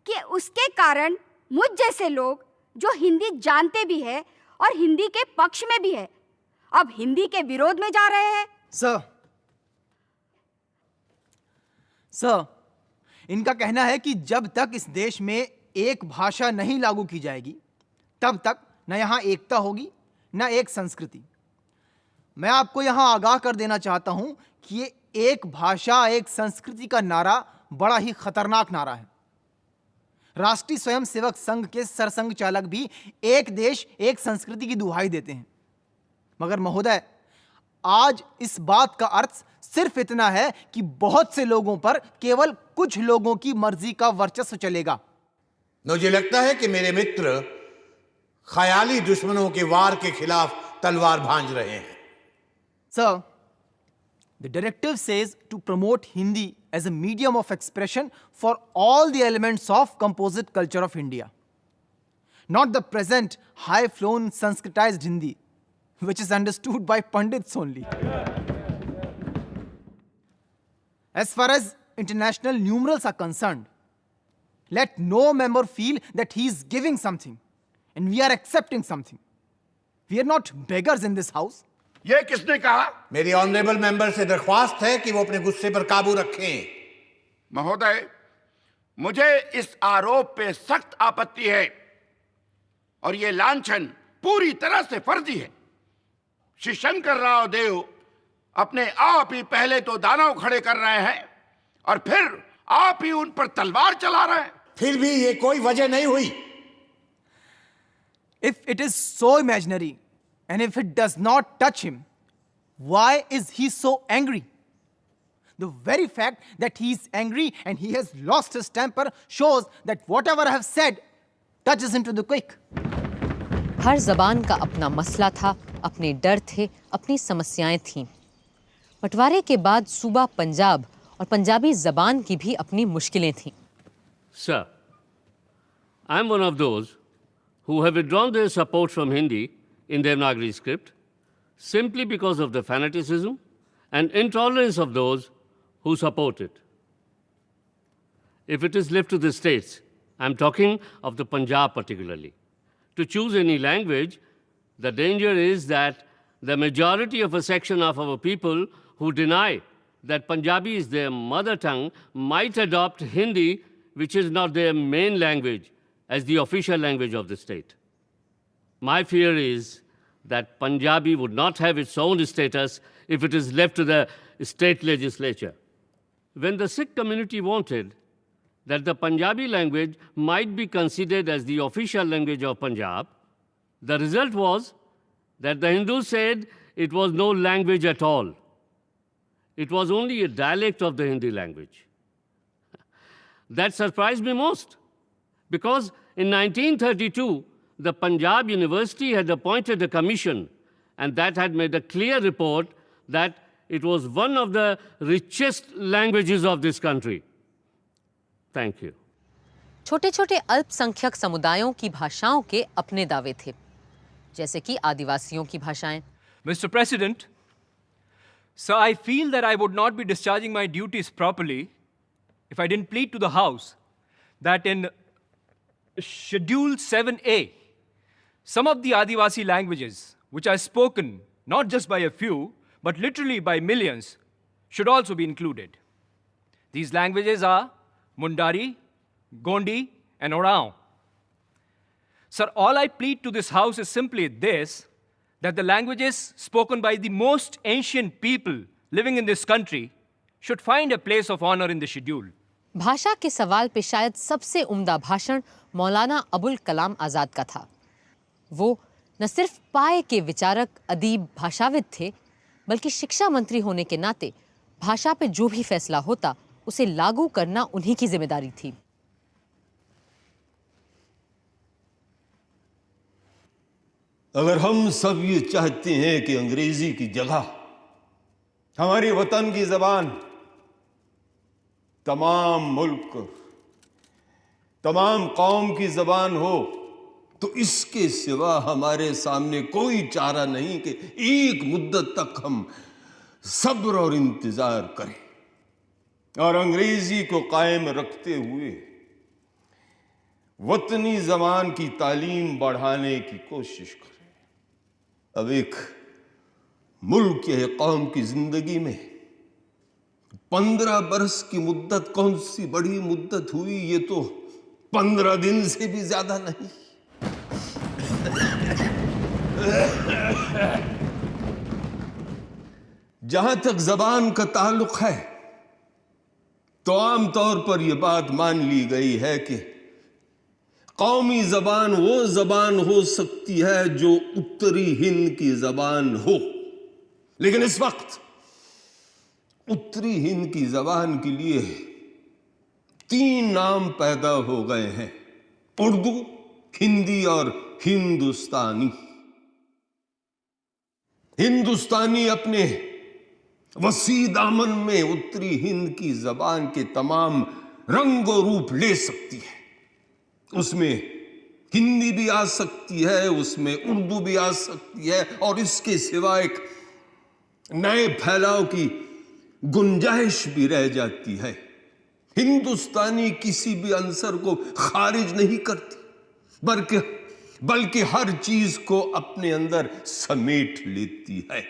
Speaker 11: कि उसके कारण मुझ जैसे लोग जो हिंदी जानते भी है और हिंदी के पक्ष में भी है, अब हिंदी के विरोध में जा रहे हैं।
Speaker 12: सर, इनका कहना है कि जब तक इस देश में एक भाषा नहीं लागू की जाएगी, तब तक न यहाँ एकता होगी न एक संस्कृति। मैं आपको यहाँ आगाह कर देना चाहता हूँ कि ये एक भाषा एक संस्कृति का नारा बड़ा ही खतरनाक नारा है। राष्ट्रीय स्वयंसेवक संघ के सरसंघ चालक भी एक देश एक संस्कृति की दुहाई देते हैं, मगर महोदय, आज इस बात का अर्थ सिर्फ इतना है कि बहुत से लोगों पर केवल कुछ लोगों की मर्जी का वर्चस्व चलेगा।
Speaker 6: मुझे लगता है कि मेरे मित्र ख्याली दुश्मनों के वार के खिलाफ तलवार भांज रहे हैं।
Speaker 12: Sir, the directive says to promote Hindi as a medium of expression for all the elements of composite culture of India, not the present high-flown Sanskritized Hindi, which is understood by Pandits only. As far as international numerals are concerned, let no member feel that he is giving something and we are accepting something. We are not beggars in this house.
Speaker 6: ये किसने कहा? मेरी honourable member से दरख्वास्त है कि वो अपने गुस्से पर काबू रखें।
Speaker 9: महोदय, मुझे इस आरोप पे सख्त आपत्ति है और ये लांछन पूरी तरह से फर्जी है। श्री शंकर राव देव अपने आप ही पहले तो दानव खड़े कर रहे हैं और फिर आप ही उन पर तलवार चला रहे हैं।
Speaker 6: फिर भी ये कोई वजह नहीं हुई।
Speaker 12: If it is so imaginary and if it does not touch him, why is he so angry? The very fact that he is angry and he has lost his temper shows that whatever I have said touches him to the quick.
Speaker 1: हर जबान का अपना मसला था, अपने डर थे, अपनी समस्याएं थीं। बंटवारे के बाद सूबा पंजाब और पंजाबी जबान की भी अपनी मुश्किलें थीं।
Speaker 22: Sir, I am one of those who have withdrawn their support from Hindi in Devanagari script simply because of the fanaticism and intolerance of those who support it. If it is left to the states, I am talking of the Punjab particularly, to choose any language, the danger is that the majority of a section of our people who deny that Punjabi is their mother tongue might adopt Hindi, which is not their main language, as the official language of the state. My fear is that Punjabi would not have its own status if it is left to the state legislature. When the Sikh community wanted that the Punjabi language might be considered as the official language of Punjab, the result was that the Hindus said it was no language at all. It was only a dialect of the Hindi language. That surprised me most, because in 1932, the Punjab University had appointed a commission, and that had made a clear report that it was one of the richest languages of this country. Thank you.
Speaker 1: छोटे छोटे अल्पसंख्यक समुदायों की भाषाओं के अपने दावे थे, जैसे कि आदिवासियों की भाषाएं।
Speaker 24: Mr. President, sir, I feel that I would not be discharging my duties properly if I didn't plead to the House that in Schedule 7A, some of the Adivasi languages, which are spoken not just by a few, but literally by millions, should also be included. These languages are Mundari, Gondi, and Oraon. Sir, all I plead to this House is simply this, that the languages spoken by the most ancient people living in this country should find a place of honor in the schedule.
Speaker 1: भाषा के सवाल पे शायद सबसे उम्दा भाषण मौलाना अबुल कलाम आज़ाद का था। वो न सिर्फ पाए के विचारक, अदीब, भाषाविद थे, बल्कि शिक्षा मंत्री होने के नाते भाषा पे जो भी फैसला होता उसे लागू करना उन्हीं की जिम्मेदारी थी।
Speaker 7: अगर हम सब ये चाहते हैं कि अंग्रेजी की जगह हमारी वतन की जबान तमाम मुल्क, तमाम कौम की जबान हो, तो इसके सिवा हमारे सामने कोई चारा नहीं कि एक मुद्दत तक हम सब्र और इंतजार करें और अंग्रेजी को कायम रखते हुए वतनी जबान की तालीम बढ़ाने की कोशिश करें। अब एक मुल्क या कौम की जिंदगी में 15 बरस की मुद्दत कौन सी बड़ी मुद्दत हुई, ये तो 15 दिन से भी ज्यादा नहीं। जहां तक जबान का ताल्लुक है तो आमतौर पर यह बात मान ली गई है कि कौमी जबान वो जबान हो सकती है जो उत्तरी हिंद की जबान हो, लेकिन इस वक्त उत्तरी हिंद की जबान के लिए 3 नाम पैदा हो गए हैं: उर्दू, हिंदी और हिंदुस्तानी। हिंदुस्तानी अपने वसी दामन में उत्तरी हिंद की जबान के तमाम रंग और रूप ले सकती है। उसमें हिंदी भी आ सकती है, उसमें उर्दू भी आ सकती है और इसके सिवा एक नए फैलाव की गुंजाइश भी रह जाती है। हिंदुस्तानी किसी भी अंसर को खारिज नहीं करती, बल्कि हर चीज को अपने अंदर समेट लेती है।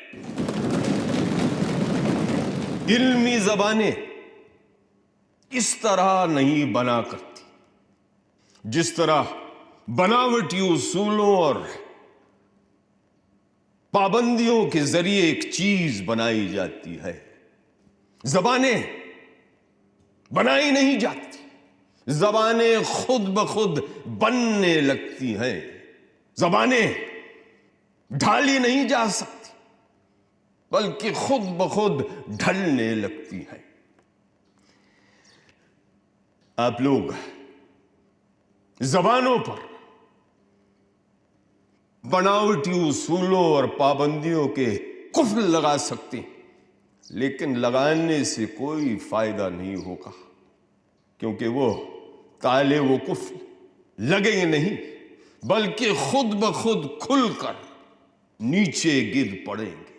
Speaker 7: इल्मी जबानें इस तरह नहीं बना करती जिस तरह बनावटी उसूलों और पाबंदियों के जरिए एक चीज बनाई जाती है। जबानें बनाई नहीं जाती, जबानें खुद ब खुद बनने लगती हैं। जबानें ढाली नहीं जा सकती, बल्कि खुद ब खुद ढलने लगती हैं। आप लोग जबानों पर बनावटी उसूलों और पाबंदियों के कुफ्र लगा सकते हैं, लेकिन लगाने से कोई फायदा नहीं होगा, क्योंकि वो ताले वो कुफ्र लगेंगे नहीं, बल्कि खुद ब खुद खुलकर नीचे गिर पड़ेंगे।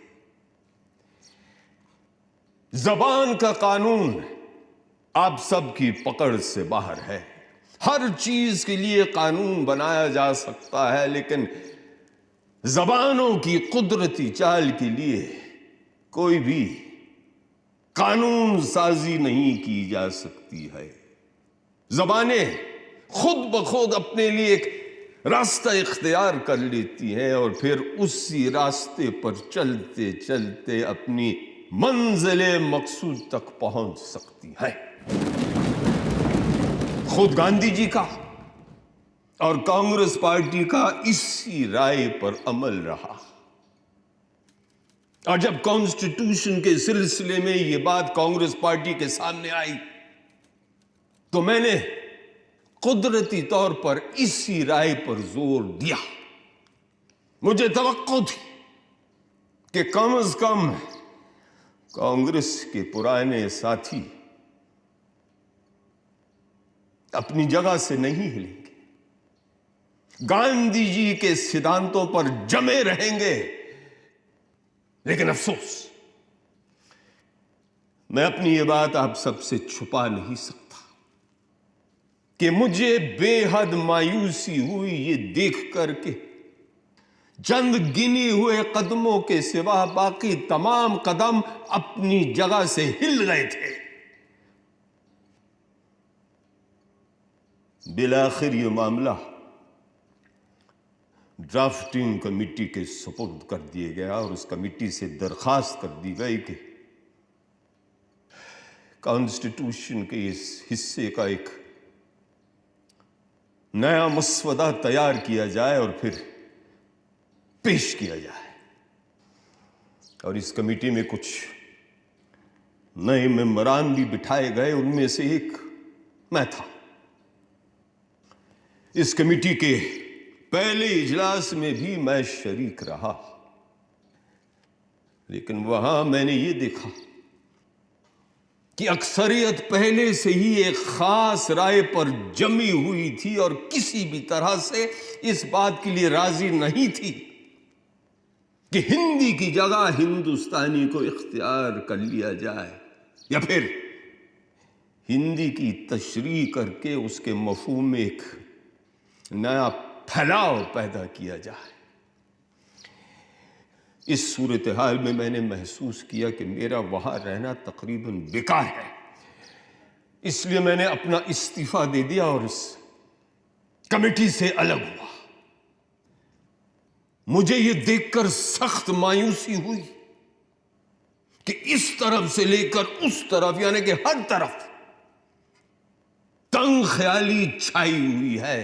Speaker 7: जबान का कानून आप सबकी पकड़ से बाहर है। हर चीज के लिए कानून बनाया जा सकता है, लेकिन जबानों की कुदरती चाल के लिए कोई भी कानून साजी नहीं की जा सकती है। जबानें खुद ब खुद अपने लिए एक रास्ता इख्तियार कर लेती हैं और फिर उसी रास्ते पर चलते चलते अपनी मंजिले मकसूद तक पहुंच सकती है। खुद गांधी जी का और कांग्रेस पार्टी का इसी राय पर अमल रहा, और जब कॉन्स्टिट्यूशन के सिलसिले में यह बात कांग्रेस पार्टी के सामने आई तो मैंने कुदरती तौर पर इसी राय पर जोर दिया। मुझे तवक्को थी कि कम से कम कांग्रेस के पुराने साथी अपनी जगह से नहीं हिलेंगे, गांधी जी के सिद्धांतों पर जमे रहेंगे। लेकिन अफसोस, मैं अपनी ये बात आप सबसे छुपा नहीं सकता कि मुझे बेहद मायूसी हुई ये देख करके चंद गिने हुए कदमों के सिवा बाकी तमाम कदम अपनी जगह से हिल गए थे। बिलाखिर ये मामला ड्राफ्टिंग कमेटी के सुपुर्द कर दिया गया और उस कमेटी से दरखास्त कर दी गई कि कॉन्स्टिट्यूशन के इस हिस्से का एक नया मसवदा तैयार किया जाए और फिर पेश किया जाए। और इस कमेटी में कुछ नए मेंबरान भी बिठाए गए, उनमें से एक मैं था। इस कमेटी के पहले इजलास में भी मैं शरीक रहा, लेकिन वहां मैंने ये देखा कि अक्सरियत पहले से ही एक खास राय पर जमी हुई थी और किसी भी तरह से इस बात के लिए राजी नहीं थी कि हिंदी की जगह हिंदुस्तानी को इख्तियार कर लिया जाए या फिर हिंदी की तशरीह करके उसके मफहूम में एक नया फैलाव पैदा किया जाए। इस सूरत हाल में मैंने महसूस किया कि मेरा वहां रहना तकरीबन बेकार है, इसलिए मैंने अपना इस्तीफा दे दिया और इस कमेटी से अलग हुआ। मुझे यह देखकर सख्त मायूसी हुई कि इस तरफ से लेकर उस तरफ यानी कि हर तरफ तंग ख्याली छाई हुई है।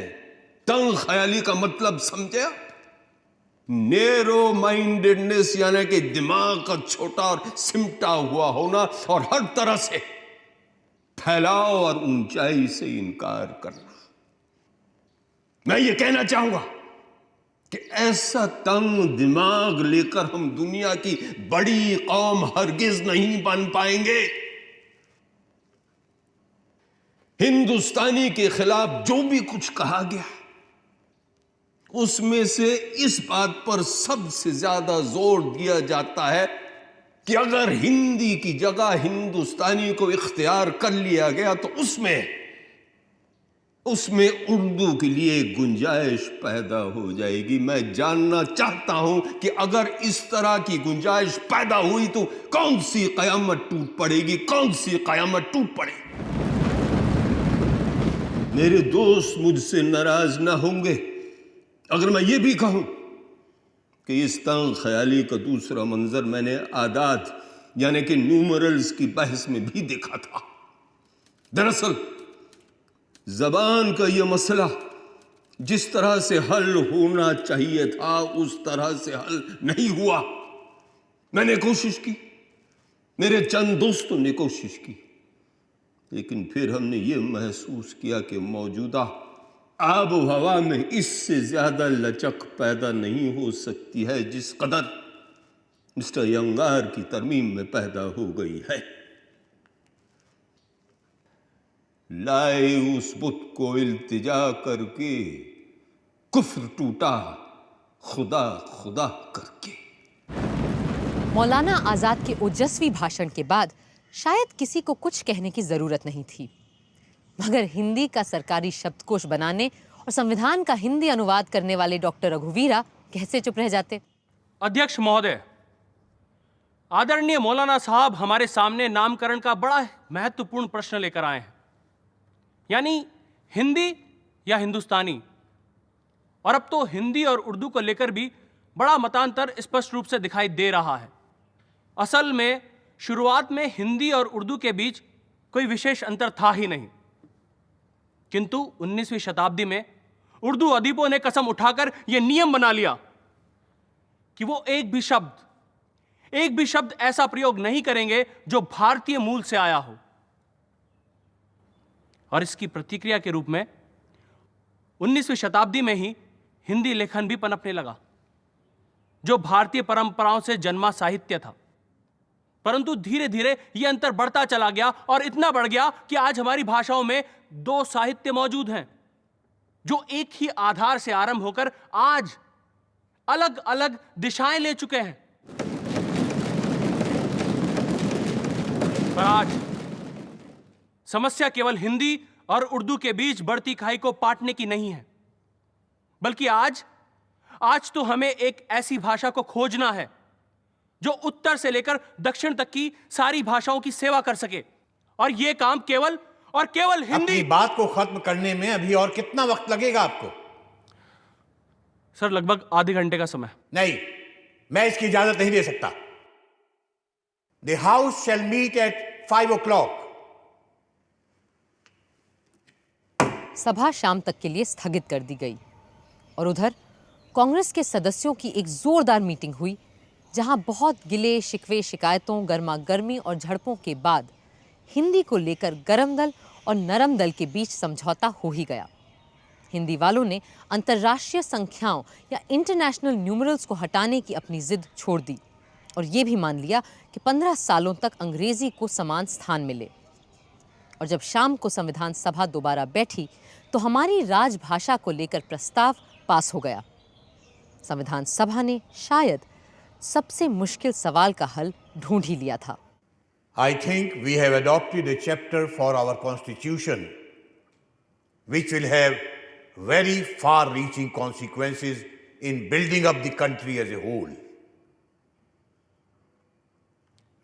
Speaker 7: तंग ख्याली का मतलब समझे? नेरो माइंडेडनेस यानी कि दिमाग का छोटा और सिमटा हुआ होना और हर तरह से फैलाव और ऊंचाई से इनकार करना। मैं ये कहना चाहूंगा कि ऐसा तंग दिमाग लेकर हम दुनिया की बड़ी कौम हरगिज नहीं बन पाएंगे। हिंदुस्तानी के खिलाफ जो भी कुछ कहा गया उसमें से इस बात पर सबसे ज्यादा जोर दिया जाता है कि अगर हिंदी की जगह हिंदुस्तानी को इख्तियार कर लिया गया तो उसमें उर्दू के लिए गुंजाइश पैदा हो जाएगी। मैं जानना चाहता हूं कि अगर इस तरह की गुंजाइश पैदा हुई तो कौन सी कयामत टूट पड़ेगी, कौन सी कयामत टूट पड़ेगी। मेरे दोस्त मुझसे नाराज ना होंगे अगर मैं ये भी कहूं कि इस तंग ख्याली का दूसरा मंजर मैंने आदात यानी कि न्यूमरल्स की बहस में भी देखा था। दरअसल जबान का यह मसला जिस तरह से हल होना चाहिए था उस तरह से हल नहीं हुआ। मैंने कोशिश की, मेरे चंद दोस्तों ने कोशिश की, लेकिन फिर हमने ये महसूस किया कि मौजूदा आब हवा में इससे ज्यादा लचक पैदा नहीं हो सकती है जिस कदर मिस्टर यंगार की तरमीम में पैदा हो गई है। लाए उस बुत को इल्तिजा करके कुफ्र टूटा खुदा खुदा करके।
Speaker 1: मौलाना आजाद के ओजस्वी भाषण के बाद शायद किसी को कुछ कहने की जरूरत नहीं थी, मगर हिंदी का सरकारी शब्दकोश बनाने और संविधान का हिंदी अनुवाद करने वाले डॉक्टर रघुवीरा कैसे चुप रह जाते।
Speaker 24: अध्यक्ष महोदय, आदरणीय मौलाना साहब हमारे सामने नामकरण का बड़ा महत्वपूर्ण प्रश्न लेकर आए हैं, यानी हिंदी या हिंदुस्तानी। और अब तो हिंदी और उर्दू को लेकर भी बड़ा मतांतर स्पष्ट रूप से दिखाई दे रहा है। असल में शुरुआत में हिंदी और उर्दू के बीच कोई विशेष अंतर था ही नहीं, किंतु 19वीं शताब्दी में उर्दू अदीबों ने कसम उठाकर यह नियम बना लिया कि वो एक भी शब्द ऐसा प्रयोग नहीं करेंगे जो भारतीय मूल से आया हो। और इसकी प्रतिक्रिया के रूप में 19वीं शताब्दी में ही हिंदी लेखन भी पनपने लगा, जो भारतीय परंपराओं से जन्मा साहित्य था। परंतु धीरे धीरे यह अंतर बढ़ता चला गया और इतना बढ़ गया कि आज हमारी भाषाओं में दो साहित्य मौजूद हैं जो एक ही आधार से आरंभ होकर आज अलग अलग दिशाएं ले चुके हैं। पर आज समस्या केवल हिंदी और उर्दू के बीच बढ़ती खाई को पाटने की नहीं है, बल्कि आज तो हमें एक ऐसी भाषा को खोजना है जो उत्तर से लेकर दक्षिण तक की सारी भाषाओं की सेवा कर सके। और यह काम केवल और केवल हिंदी।
Speaker 6: अपनी बात को खत्म करने में अभी और कितना वक्त लगेगा आपको?
Speaker 24: सर, लगभग आधे घंटे का समय।
Speaker 6: नहीं, मैं इसकी इजाजत नहीं दे सकता। The House shall meet at 5 o'clock.
Speaker 1: सभा शाम तक के लिए स्थगित कर दी गई और उधर कांग्रेस के सदस्यों की एक जोरदार मीटिंग हुई, जहां बहुत गिले शिकवे, शिकायतों, गर्मा गर्मी और झड़पों के बाद हिंदी को लेकर गरम दल और नरम दल के बीच समझौता हो ही गया। हिंदी वालों ने अंतर्राष्ट्रीय संख्याओं या इंटरनेशनल न्यूमरल्स को हटाने की अपनी जिद छोड़ दी और ये भी मान लिया कि 15 सालों तक अंग्रेजी को समान स्थान मिले। और जब शाम को संविधान सभा दोबारा बैठी तो हमारी राजभाषा को लेकर प्रस्ताव पास हो गया। संविधान सभा ने शायद सबसे मुश्किल सवाल का हल ढूंढ ही लिया था।
Speaker 6: I think we have adopted a chapter for our constitution which will have very far-reaching consequences in building up the country as a whole.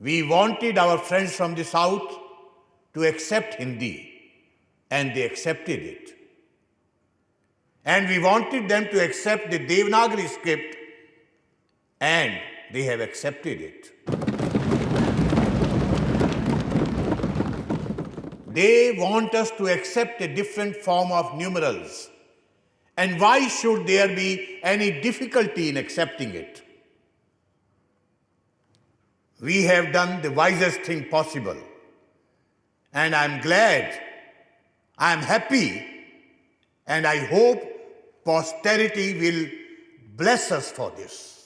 Speaker 6: We wanted our friends from the South to accept Hindi, and they accepted it. And we wanted them to accept the Devanagari script, and they have accepted it. They want us to accept a different form of numerals. And why should there be any difficulty in accepting it? We have done the wisest thing possible. And I'm glad, I'm happy, and I hope posterity will bless us for this.